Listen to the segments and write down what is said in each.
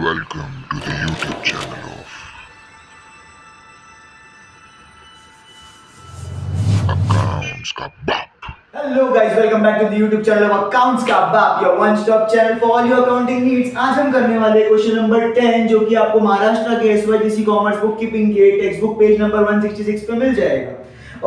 Welcome to the YouTube channel of Accounts का बाप। Hello guys, welcome back to the YouTube channel of accounts का बाप, your one stop channel for all your accounting needs. आज हम करने वाले question number 10 जो कि आपको महाराष्ट्र के एसवाईटीसी कॉमर्स बुक कीपिंग के टेक्स्ट बुक पेज नंबर 166 पे मिल जाएगा।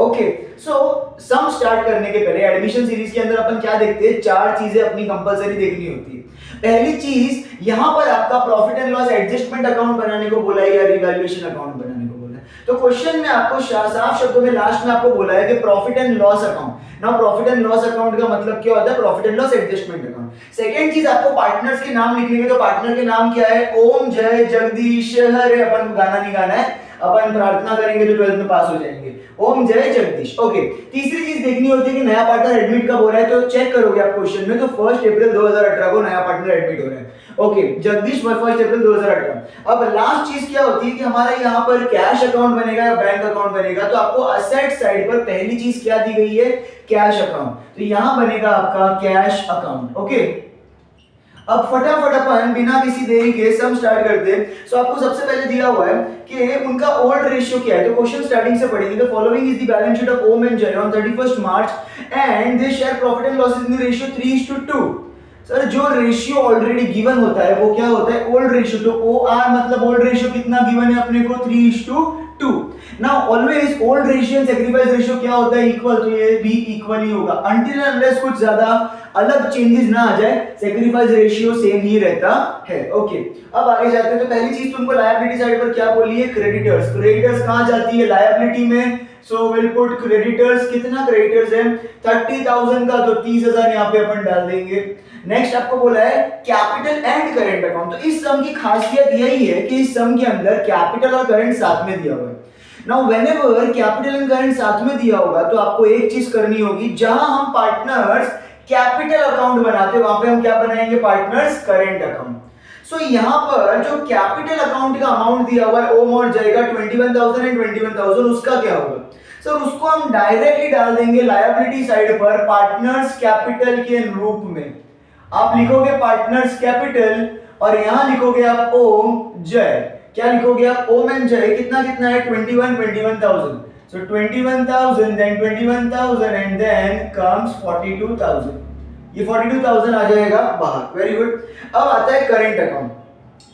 ओके, सो सम स्टार्ट करने के पहले एडमिशन सीरीज के अंदर अपन क्या देखते हैं, चार चीजें अपनी कंपलसरी देखनी होती है। पहली चीज, यहां पर आपका profit and loss adjustment account बनाने को बोला है या रिवैल्यूएशन अकाउंट बनाने को बोला है। तो क्वेश्चन में आपको साफ शब्दों में लास्ट में आपको बोला है कि profit and loss account. Now profit and loss account का मतलब क्या होता है? Profit and loss adjustment account. Second चीज, आपको पार्टनर्स के नाम लिखने के, तो पार्टनर के नाम क्या है? ओम, जय, जगदीश, हरे। अपन गाना नहीं गाना है, अपन प्रार्थना करेंगे तो 12th में पास हो जाएंगे। ओम, जय, जगदीश। ओके, तीसरी चीज देखनी होती है कि नया पार्टनर एडमिट कब हो रहा है, तो चेक करोगे आप क्वेश्चन में, तो 1 अप्रैल 2018 को नया पार्टनर एडमिट हो रहा है। Okay, Jagdish 1 April 2018। अब लास्ट चीज क्या होती है कि हमारा यहाँ पर कैश अकाउंट बनेगा या बैंक अकाउंट बनेगा, तो आपको असेट साइड पर पहली चीज क्या दी गई है? Cash account. तो यहां बनेगा आपका कैश अकाउंट। ओके, अब फटाफट अपन बिना किसी देरी के सम स्टार्ट करते हैं। सो आपको सबसे पहले दिया हुआ है कि उनका ओल्ड रेशियो क्या है, तो क्वेश्चन स्टार्टिंग से पढ़ेंगे। The following is the balance sheet of Om and Jay on 31st March and they share profit and losses in the ratio 3:2। Sir, जो रेशियो ऑलरेडी गिवन होता है वो क्या होता है? Old ratio. तो OR मतलब ओल्ड रेशियो कितना गिवन है अपने को? 3:2। Now always old ratio and sacrifice ratio क्या होता है? इक्वल। तो ये भी इक्वल ही होगा अनटिल अनलेस कुछ ज्यादा अलग चेंजेस ना आ जाए, सैक्रिफाइस रेशियो सेम ही रहता है। ओके, अब आगे जाते हैं। तो पहली चीज तुमको लायबिलिटी साइड पर क्या बोली है? क्रेडिटर्स। क्रेडिटर्स कहां जाती है? लायबिलिटी में। So will put creditors. कितना क्रेडिटर्स है? 30,000 का, तो 30,000 यहां पे अपन डाल देंगे। नेक्स्ट आपको बोला है कैपिटल एंड करंट अकाउंट। तो इस सम की खासियत यही है कि इस सम के अंदर कैपिटल और करंट साथ में दिया हुआ है। Now whenever capital and current साथ में दिया होगा तो आपको एक चीज करनी होगी, जहां हम पार्टनर्स कैपिटल अकाउंट बनाते हैं वहां पे हम क्या बनाएंगे? Partners current account. सो यहां पर जो कैपिटल अकाउंट का अमाउंट दिया हुआ है ओम और जय का 21,000 एंड 21,000, उसका क्या होगा? सर, उसको हम डायरेक्टली डाल देंगे लायबिलिटी साइड पर पार्टनर्स कैपिटल के रूप में। आप लिखोगे पार्टनर्स कैपिटल और यहां लिखोगे आप ओम जय। क्या लिखोगे आप? ओम एंड जय। कितना कितना है? 21,000। सो 21,000 देन 21,000 एंड देन कम्स 42,000। ये 42,000 आ जाएगा बाहर। Very good. अब आता है current account.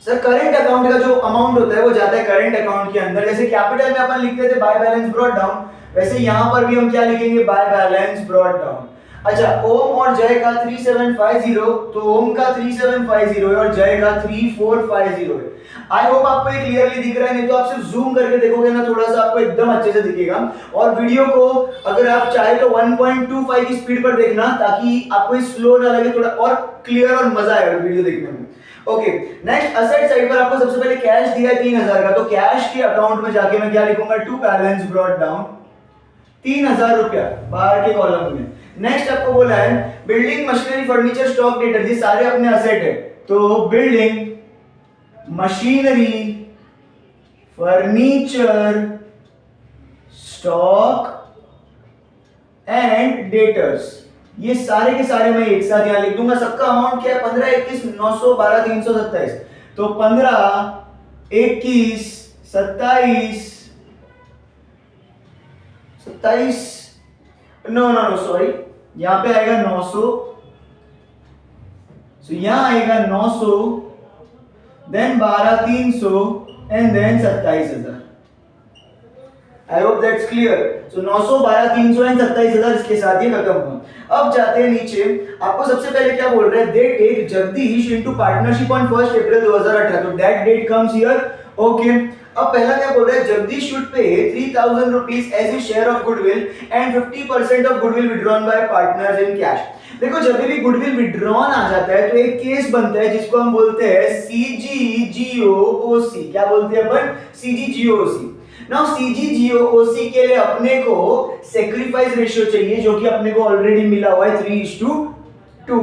Sir, current account का जो अमाउंट होता है वो जाता है करंट अकाउंट के अंदर। जैसे कैपिटल में अपन लिखते थे बाय बैलेंस ब्रॉट डाउन, वैसे यहां पर भी हम क्या लिखेंगे? By balance brought down. अच्छा, ओम और जय का 3750, तो ओम का 3750 है और जय का 3450 है। आई होप आपको ये क्लियरली दिख रहा है, नहीं तो आप सिर्फ जूम करके देखोगे ना थोड़ा सा आपको एकदम अच्छे से दिखेगा। और वीडियो को अगर आप चाहे तो 1.25 की स्पीड पर देखना ताकि आपको स्लो ना लगे, थोड़ा और क्लियर और मजा आएगा वीडियो देखने में। ओके, नेक्स्ट असेट साइड पर आपको सबसे पहले कैश दिया है 3,000 का, तो कैश के अकाउंट में जाके मैं क्या लिखूंगा? टू बैलेंस ब्रॉट डाउन 3,000 रुपया बाहर के कॉलम में। नेक्स्ट आपको बोला है building machinery furniture stock debtor, ये सारे अपने असेट है। तो building machinery furniture stock and debtors, ये सारे के सारे मैं एक साथ यहां लिख दूंगा। सबका अमाउंट क्या है? 15, 21, 900, 12, 327। तो 15, 21, 27, नो सॉरी, यहां पे आएगा 900। सो यहां आएगा 900, then 12, 300 and then 27,000। I hope that's clear. So 900, 12, 300 and 27,000 इसके साथ ही खत्म हुआ। अब जाते हैं नीचे। आपको सबसे पहले क्या बोल रहे हैं? They take Jagdish into partnership on 1 April 2018, तो that date comes here. Okay, अब पहला क्या बोल रहा है? Jagdish should pay 3,000 rupees as a share of goodwill and 50% of goodwill withdrawn by partners in cash. देखो, जब भी गुडविल विड्रॉन आ जाता है तो एक केस बनता है जिसको हम बोलते हैं CGGOOC। क्या बोलते हैं अपन? CGGOOC। नाउ CGGOOC के लिए अपने को सैक्रिफाइस रेशियो चाहिए जो कि अपने को ऑलरेडी मिला हुआ है 3:2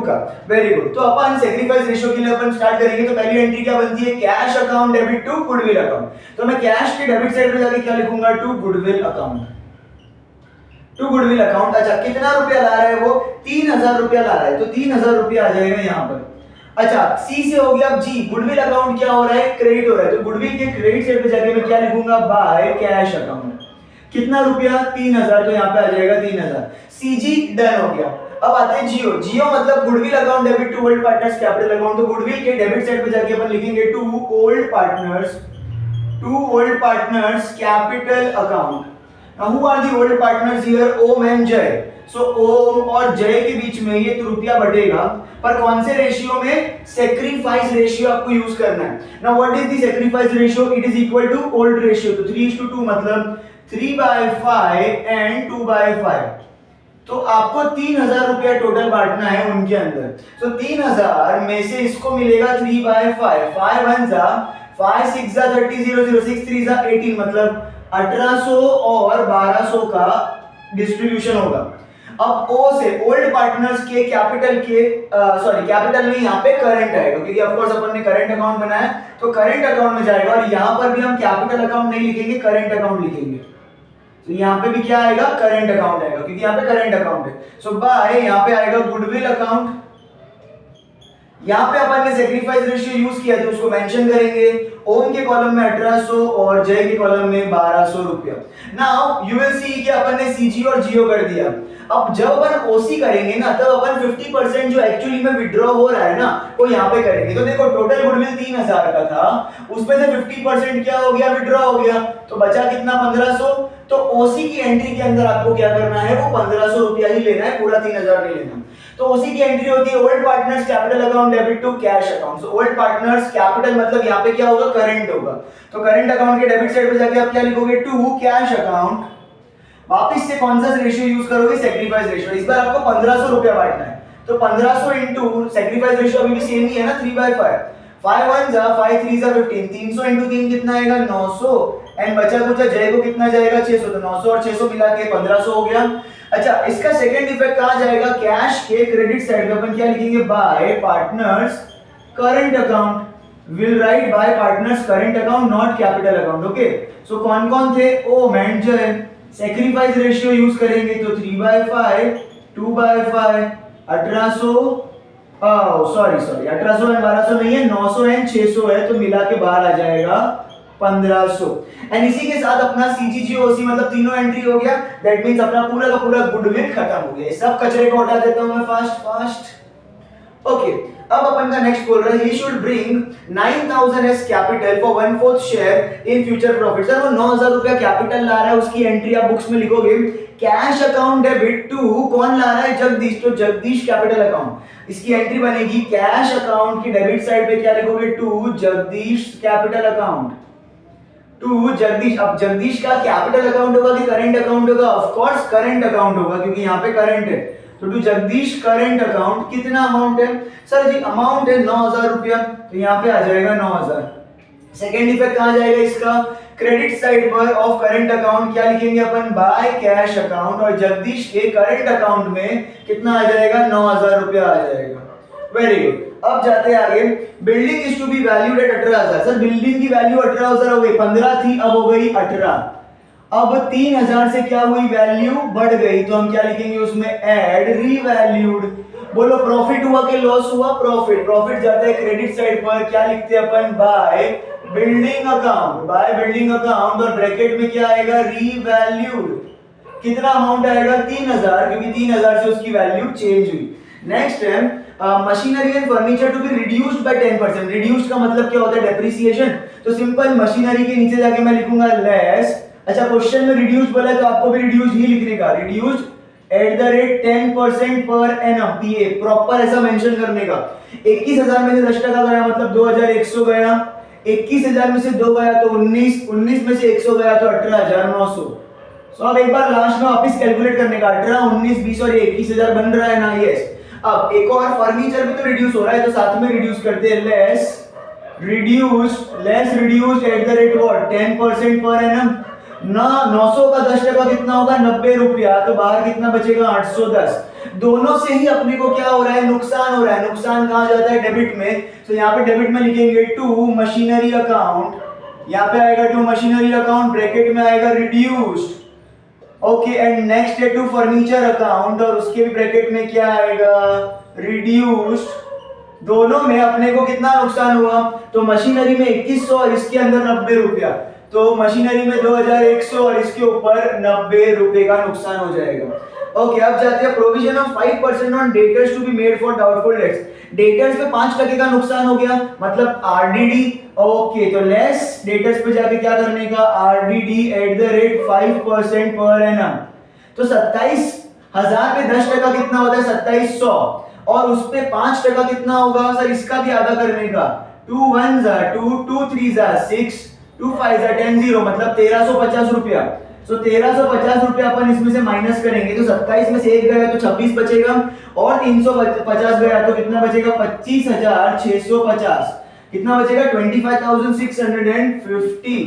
का। Very good. तो अपन सैक्रिफाइस रेशियो के लिए अपन स्टार्ट करेंगे। तो पहली एंट्री क्या बनती है? Cash account debit to goodwill account. तो मैं कैश के डेबिट साइड पे जाके क्या लिखूंगा? To goodwill account. To goodwill account. अच्छा, कितना रुपया ला रहा है वो? 3,000 रुपया ला रहा है, तो 3,000 रुपया आ जाएगा यहां पर। अच्छा सी से हो गया। अब जी गुडविल अकाउंट क्या हो रहा है, क्रेडिट हो रहा है, तो गुडविल के क्रेडिट साइड पे जाके मैं क्या लिखूंगा, बाय कैश अकाउंट। कितना रुपया, 3000, तो यहाँ पे आ जाएगा 3000। सीजी डन हो गया। अब आते हैं जियो। जियो मतलब goodwill account debit to old partners capital account, तो गुडविल के डेबिट साइड पे जाके अपन लिखेंगे to old partners capital account. Now who are the old partners here? Om and Jay. So ओम और जय के बीच में ये रुपया बढ़ेगा, पर कौन से रेशियो में, सेक्रीफाइस रेशियो आपको यूज करना है। Now what is the sacrifice ratio? It is equal to old ratio, तो 3:2 मतलब 3/5 and 2/5। तो आपको 3000 रुपया टोटल बांटना है उनके अंदर। तो 3000 में से इसको मिलेगा 3/5, 5 1 जा 5 6 जा 30 0 0 6 3 जा 18, मतलब 1800 और 1200 का डिस्ट्रीब्यूशन होगा। अब ओ से ओल्ड पार्टनर्स के कैपिटल के कैपिटल में यहाँ पे करंट आएगा, क्योंकि ऑफ कोर्स अपन ने करंट अकाउंट बनाया, तो करंट अकाउंट में जाएगा, और यहाँ पर भी हम कैपिटल अकाउंट नहीं लिखेंगे, करंट अकाउंट लिखेंगे। तो यहाँ पे भी क्या आएगा, करंट अकाउंट आएगा, क्योंकि यहाँ पे करंट अकाउंट है। सो बाय यहाँ पे आएगा गुडविल अकाउंट। यहाँ पे अपन ने सेक्रीफाइस रेशियो यूज किया तो उसको मेंशन करेंगे। ओम के कॉलम में 1800 और जय के कॉलम में 1200 रुपया। नाउ यू विल सी कि अपन ने सीजी और जियो कर दिया। अब जब अपन ओसी करेंगे ना, तब अपन 50% जो एक्चुअली में विड्रॉ हो रहा है ना, वो यहाँ पे करेंगे। तो देखो टोटल गुडविल 3000 का था, उसमें से 50% क्या हो गया, विड्रॉ हो गया, तो बचा कितना, 1500। तो ओसी की एंट्री के अंदर आपको क्या करना है, वो 1500 रुपया ही लेना है, पूरा 3000 नहीं लेना। तो ओसी की एंट्री होती है old partners capital account debit to cash account. So old partners capital मतलब यहाँ पे क्या होगा, करंट होगा। तो करंट अकाउंट के डेबिट साइड पे जाके आप क्या लिखोगे, टू कैश अकाउंट। वापिस से कौन सा रेशियो यूज करोगे, सेक्रीफाइस रेशियो। इस बार आपको 1500 रुपया बांटना है, तो 1500 इंटू सेक्रीफाइस रेशियो अभी भी सेम ही है ना, 3/5। 5 1 जा 5 3 जा 15, 300 इंटू 3 कितना आएगा, 900। एंड बचा कुछ जय को कितना जाएगा, 600। तो 900 और 600 मिला के 1500 हो गया। अच्छा इसका सेकंड इफेक्ट कहां जाएगा, कैश के क्रेडिट साइड पे अपन क्या लिखेंगे, by partners current account. Will write by partners current account, not capital account. Okay, so कौन कौन थे, Om and Jay. Sacrifice ratio use करेंगे तो 3/5 2/5 1800 सॉरी 1800 एंड 1200 नहीं है, 900 एंड 600 है, तो मिला के बाहर आ जाएगा 1500। एंड इसी के साथ अपना सीजीजीओसी मतलब तीनों एंट्री हो गया। दैट मींस अपना पूरा का पूरा गुडविल खत्म हो गया। सब कचरे को हटा देता हूं मैं फास्ट। ओके, अब अपन का नेक्स्ट बोल रहा है, he should bring 9000 as capital for 1/4 share in future profit. Sir वो 9000 रुपया कैपिटल ला रहा है, उसकी एंट्री आप बुक्स में लिखोगे कैश अकाउंट डेबिट टू, कौन ला रहा है, जगदीश। तो जगदीश कैपिटल अकाउंट, इसकी एंट्री बनेगी कैश अकाउंट की डेबिट साइड पे क्या लिखोगे, to Jagdish capital account, to Jagdish. अब जगदीश का कैपिटल अकाउंट होगा कि करंट अकाउंट होगा, ऑफ कोर्स करंट अकाउंट होगा, क्योंकि यहाँ पे करंट है। तो टू जगदीश करंट अकाउंट, कितना अमाउंट है, सर जी अमाउंट है 9000 रुपया, तो यहाँ पे आ जाएगा 9000। सेकेंड इफेक्ट कहां जाएगा इसका, क्रेडिट साइड पर ऑफ करंट अकाउंट क्या लिखेंगे अपन, बाय कैश अकाउंट, और जगदीश के करंट अकाउंट में कितना आ जाएगा, 9000 रुपया आ जाएगा। Very good. अब जाते हैं आगे, building is to be valued at 18000। Sir building की वैल्यू 18000 हो गई, 15 थी अब हो गई 18। अब 3000 से क्या हुई, वैल्यू बढ़ गई, तो हम क्या लिखेंगे उसमें, ऐड रीवैल्यूड। बोलो प्रॉफिट हुआ कि लॉस हुआ, प्रॉफिट। प्रॉफिट जाता है क्रेडिट साइड पर, क्या लिखते हैं अपन, by building account, by building account, और ब्रैकेट में क्या आएगा, रीवैल्यूड। कितना अमाउंट आएगा, 3000, क्योंकि 3000 से उसकी वैल्यू चेंज हुई। नेक्स्ट है machinery and furniture to be reduced by 10%। Reduced का मतलब क्या होता है, डेप्रिसिएशन। तो सिंपल मशीनरी के नीचे जाके मैं लिखूंगा लेस। अच्छा क्वेश्चन में रिड्यूस्ड बोला है तो आपको भी रिड्यूस्ड ही लिखने का, reduced at the rate 10% per annum, PA proper ऐसा मेंशन करने का। 21000 में से 10% गया मतलब 2100 गया, 21000 में से 2 गया तो 19, 19 में से 100 गया तो 18900। सो अब एक बार लास्ट में वापस कैलकुलेट करने का, 18 19 20 और 21000 बन रहा है ना, यस। अब एक और फर्नीचर भी तो रिड्यूस हो रहा है, तो साथ में रिड्यूस करते हैं, less reduced at the rate what 10% per annum ना। 900 का 10% कितना होगा, 90 रुपया, तो बाहर कितना बचेगा, 810। दोनों से ही अपने को क्या हो रहा है, नुकसान हो रहा है। नुकसान कहां जाता है, डेबिट में। तो यहाँ पे डेबिट में लिखेंगे टू मशीनरी अकाउंट, यहाँ पे आएगा टू मशीनरी अकाउंट, ब्रैकेट में आएगा रिड्यूस्ड। ओके, एंड नेक्स्ट है टू फर्नीचर अकाउंट, और उसके भी ब्रैकेट में क्या आएगा, रिड्यूस्ड दोनों में अपने को कितना नुकसान हुआ? तो मशीनरी में 2100 और इसके अंदर 90 रुपया, तो मशीनरी में 2100 और इसके ऊपर 90 रुपए का नुकसान हो जाएगा। ओके, अब जाते हैं provision of 5% on debtors to be made for doubtful debts. Debtors पे 5% का नुकसान हो गया, मतलब आरडीडी। ओके, तो लेस डेटर्स पे जाके क्या करने का? RDD at the rate 5% per annum. तो 27,000 पे 10% कितना होता है? 2700, और उस पे 5% कितना होगा सर? इसका भी आधा करने का। 2 1 जा 2, 2 3 जा 6, 2 5 जा 10 0, मतलब 1350 रुपया। तो 1350 रुपया अपन इसमें से माइनस करेंगे तो 27 में से 1 गया तो 26 बचेगा, और 350 गया तो कितना बचेगा? 25,650। कितना बचेगा? 25,650।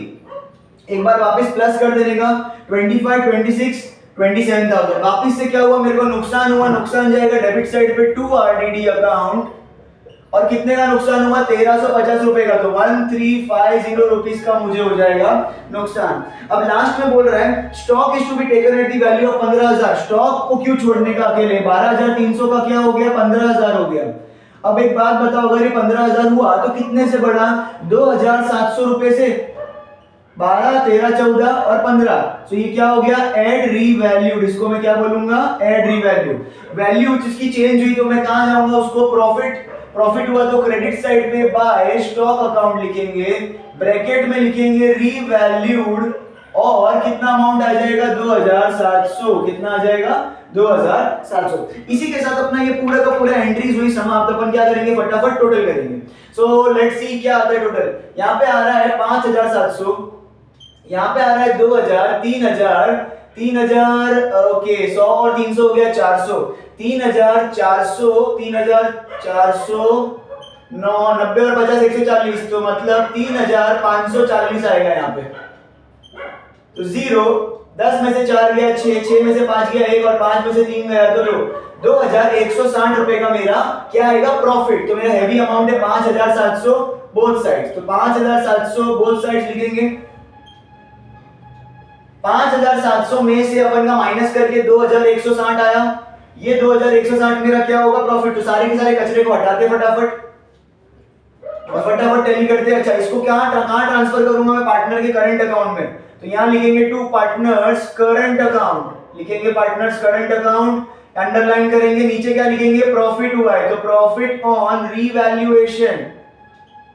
एक बार वापस प्लस कर देने का, 25 26 27,000। वापस से क्या हुआ? मेरे को नुकसान हुआ, नुकसान जाएगा डेबिट साइड पे टू आरडीडी अकाउंट, और कितने का नुकसान हुआ? 1350 रुपए का, तो 1350 रुपीस का मुझे हो जाएगा नुकसान। अब लास्ट में बोल रहा है stock is to be taken at the value of 15,000। Stock को क्यों छोड़ने का अकेले? 12,300 का क्या हो गया? 15,000 हो गया। अब एक बात बताओ, अगर ये 15,000 हुआ तो कितने से बढ़ा? 2,700 रुपए से। 12 13 14 और 15, तो ये क्या हो गया? Add revalued. इसको मैं क्या बोलूंगा? Add revalue. वैल्यू जिसकी चेंज हुई तो मैं कहां जाऊंगा? उसको प्रॉफिट हुआ तो क्रेडिट साइड पे बाय स्टॉक अकाउंट लिखेंगे, ब्रैकेट में लिखेंगे रीवैल्यूड, और कितना अमाउंट आ जाएगा? 2,700। कितना आ जाएगा? 2,700। इसी के साथ अपना ये पूरा का पूरा एंट्रीज हुई समाप्त। अपन क्या करेंगे? फटाफट टोटल करेंगे। सो लेट्स सी क्या आता है टोटल। यहाँ पे आ रहा है 5,700, यहाँ पे आ रहा है 2,000, 3,000, ओके 100 और 300 हो गया 400, 3,400, 9 90 और 50 140, तो मतलब 3,540 आएगा यहाँ पे। तो 0 10 में से 4 गया 6, 6 में से 5 गया 1, और 5 में से 3 गया तो 2,160 रुपए का मेरा क्या आएगा? प्रॉफिट। तो मेरा हैवी अमाउंट है 5,700 बोथ साइड्स, तो 5,700 बोथ साइड्स लिखेंगे। 5,700 में से अपन का माइनस करके 2,160 आया, ये 2,160 मेरा क्या होगा? प्रॉफिट। तो सारे के सारे कचरे को हटाते फटाफट और फटाफट टैली करते। अच्छा, इसको कहां ट्रांसफर करूंगा मैं? पार्टनर के करंट अकाउंट में, तो यहां लिखेंगे टू पार्टनर्स करंट अकाउंट, लिखेंगे पार्टनर्स करंट अकाउंट, अंडरलाइन करेंगे, नीचे क्या लिखेंगे? प्रॉफिट हुआ है तो profit on revaluation.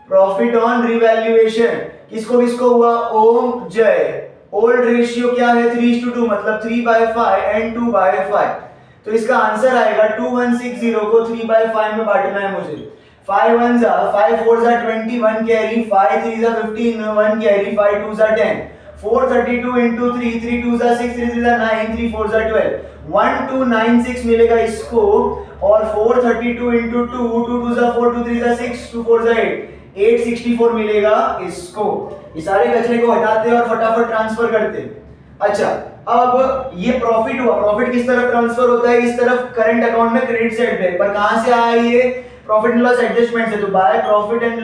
Profit on revaluation किसको किसको हुआ? ओम जय। ओल्ड रेशियो क्या है? 3:2, मतलब 3/5 एंड 2/5। तो इसका आंसर आएगा 2160 को 3/5 में बांटना है मुझे। 5 1 जा 5 4 जा 21 कैरी, 5 3 जा 15 1 कैरी, 5 2 जा 10, 432 into 3 3 2 जा 6 3 3 जा 9 3 4 जा 12, 1296 मिलेगा इसको, और 432 into 2 2 2 जा 4 2 3 जा 6 2 4 जा 8 864 मिलेगा इसको। ये सारे कचरे को हटाते हैं और फटाफट ट्रांसफर करते हैं। अच्छा, अब ये प्रॉफिट हुआ, प्रॉफिट किस तरफ ट्रांसफर होता है? इस तरफ करंट अकाउंट में क्रेडिट साइड पे, पर कहां से आया ये? प्रॉफिट एंड लॉस एडजस्टमेंट से। तो by profit and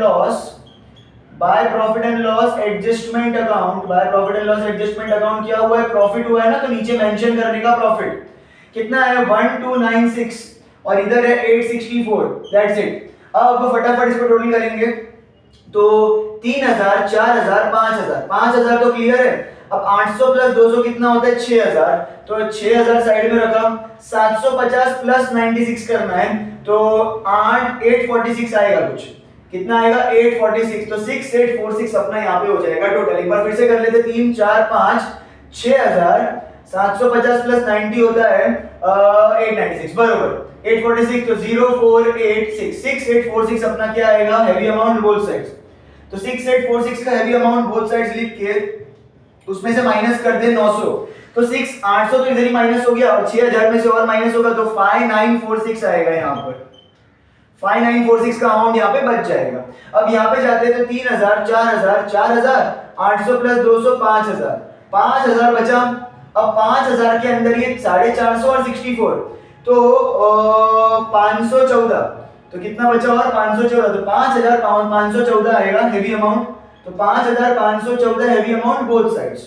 loss adjustment account, by profit and loss adjustment account क्या हुआ है? प्रॉफिट हुआ है ना, तो नीचे मेंशन करने का प्रॉफिट कितना है? 1296, और इधर है 864, दैट्स इट। अब फटाफट इसको टोटल करेंगे तो 3,000 4,000 5,000, 5,000 तो क्लियर है। अब 800 प्लस 200 कितना होता है? 6,000, तो 6,000 साइड में रखा। 750 प्लस 96 करना है, तो 846 आएगा कुछ। कितना आएगा? 846, तो 6846 अपना यहाँ पे हो जाएगा टोटल। एक बार फिर से कर लेते, 3 4 5 6,000, 750 प्लस 90 होता है 896, बरोबर 846, तो 0486 6846 अपना क्या आएगा? Heavy amount both sides. तो 6846 का हैवी अमाउंट बोथ साइड्स लिख के उसमें से माइनस कर दे 900, तो 800 तो इधर ही माइनस हो गया, और 6,000 में से और माइनस होगा तो 5946 आएगा यहाँ पर। 5946 का अमाउंट यहाँ पे बच जाएगा। अब यहाँ पे जाते हैं तो 3,000 4,000 4,000, 800 प्लस 200 5,000, 5,000 बचा। अब 5,000 के अंदर ये 450 और 64, तो 514, तो कितना बचा? और 514, तो 5,514 आएगा हैवी अमाउंट। तो 5,514 heavy amount both sides,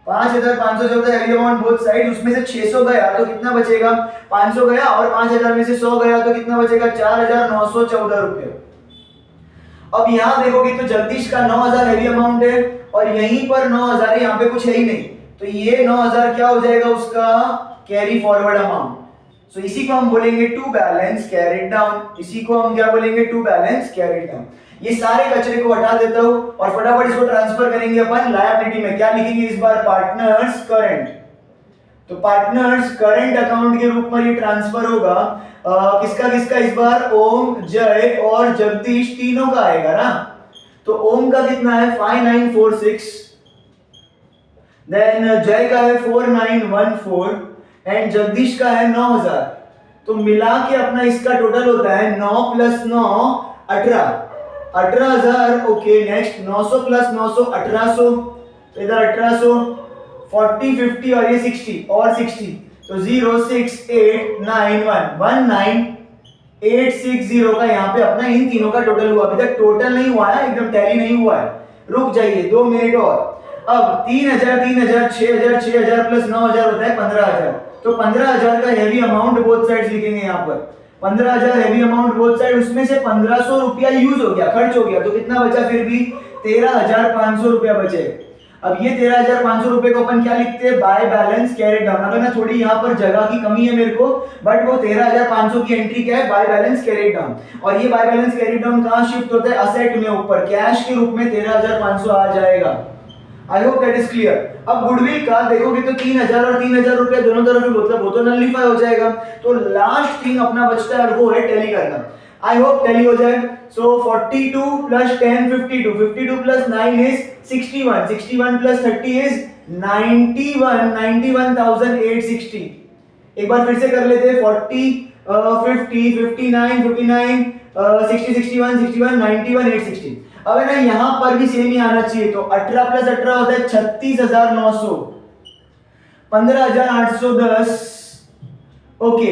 5514 heavy amount both side, उसमें से 600 गया तो कितना बचेगा, 500 गया और 5000 में से 100 गया तो कितना बचेगा, 4914 रुपए। अब यहाँ देखोगे तो जगदीश का 9000 हैवी अमाउंट है और यहीं पर 9000 है, यहाँ पे कुछ है ही नहीं, तो ये 9000 क्या हो जाएगा उसका कैरी फॉरवर्ड अमाउंट। सो इसी को हम बोलेंगे टू बैलेंस कैरिड डाउन, इसी को हम क्या बोलेंगे, टू बैलेंस कैरिड डाउन। ये सारे कचरे को हटा देता हूं और फटाफट इसको ट्रांसफर करेंगे अपन लायबिलिटी में। क्या लिखेंगे इस बार, पार्टनर्स करंट। तो पार्टनर्स करंट अकाउंट के रूप में ये ट्रांसफर होगा किसका किसका इस बार, ओम, जय और जगदीश तीनों का आएगा ना। तो ओम का कितना है 5946, देन जय का है 4914 एंड जगदीश का है 9000। तो मिला के अपना इसका टोटल होता है 9 + 9 18,000। ओके नेक्स्ट 900 + 900 1800, तो इधर 1800 40 50 और ये 60 और 60, तो 06891 19860 का यहाँ पे अपना इन तीनों का टोटल हुआ। अभी तक टोटल नहीं हुआ है, एकदम टैली नहीं हुआ है, रुक जाइए 2 मिनट और। अब 3000 3000 6000 6000 प्लस 9000 होता है 15000, तो 15000 का हैवी अमाउंट बोथ साइड्स लिखेंगे यहाँ पर। 15000 हैवी अमाउंट बोथ साइड, उसमें से 1500 रुपया यूज हो गया, खर्च हो गया, तो कितना बचा फिर भी 13500 रुपया बचे। अब ये 13500 रुपए को अपन क्या लिखते हैं, बाय बैलेंस कैरिड डाउन। अगर ना थोड़ी यहाँ पर जगह की कमी है मेरे को, बट वो 13500 की एंट्री क्या है, बाय बैलेंस कैरिड डाउन। और ये बाय बैलेंस कैरिड डाउन कहाँ शिफ्ट होता है, असेट में ऊपर कैश के रूप में 13500 आ जाएगा। I hope that is clear. अब गुडविल का देखोगे तो 3000 और 3000 रुपए दोनों तरफ मतलब वो तो नलिफाई हो जाएगा, तो लास्ट थिंग अपना बचता है और वो है टैली करना। आई होप टैली हो जाए। सो 42 + 10 52, 52 + 9 इज 61, 61 + 30 इज 91,860। एक बार फिर से कर लेते हैं, 40 50 59 59 60 61 61 91,860। अब है ना यहां पर भी सेम ही आना चाहिए, तो 18 + 18 होता है 36900, 15810। ओके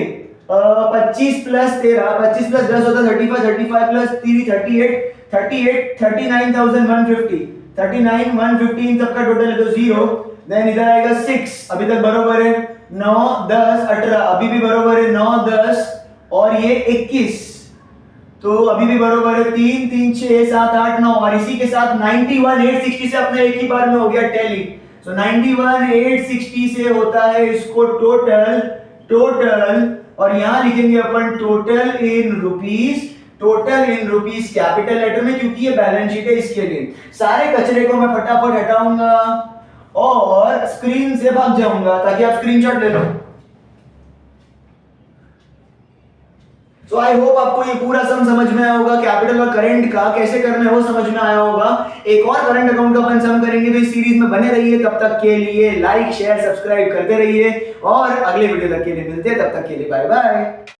25 + 13, 25 + 10 होता है 35, 35 + 3 38, 38 39,150, 39,150 इन सबका टोटल है तो 0, देन इधर आएगा 6, अभी तक बरोबर है, 9 10 18 अभी भी बरोबर है, 9 10 और ये 21, तो अभी भी बरोबर है, 3 3 6 7 8 9 और इसी के साथ 91,860 से अपने एक ही बार में हो गया टैली। सो 91,860 से होता है इसको टोटल और यहां लिखेंगे अपन टोटल इन रुपीस कैपिटल लेटर में, क्योंकि ये बैलेंस शीट है इसके लिए। सारे कचरे को मैं फटाफट हटाऊंगा और स्क्रीन से भाग जाऊंगा ताकि आप स्क्रीनशॉट ले लो। तो आई होप आपको ये पूरा सम समझ में आया होगा, कैपिटल और करंट का कैसे करना है वो समझ में आया होगा। एक और करंट अकाउंट का अपन सम करेंगे, तो इस सीरीज में बने रहिए। तब तक के लिए लाइक शेयर सब्सक्राइब करते रहिए और अगले वीडियो तक के लिए मिलते हैं, तब तक के लिए बाय बाय।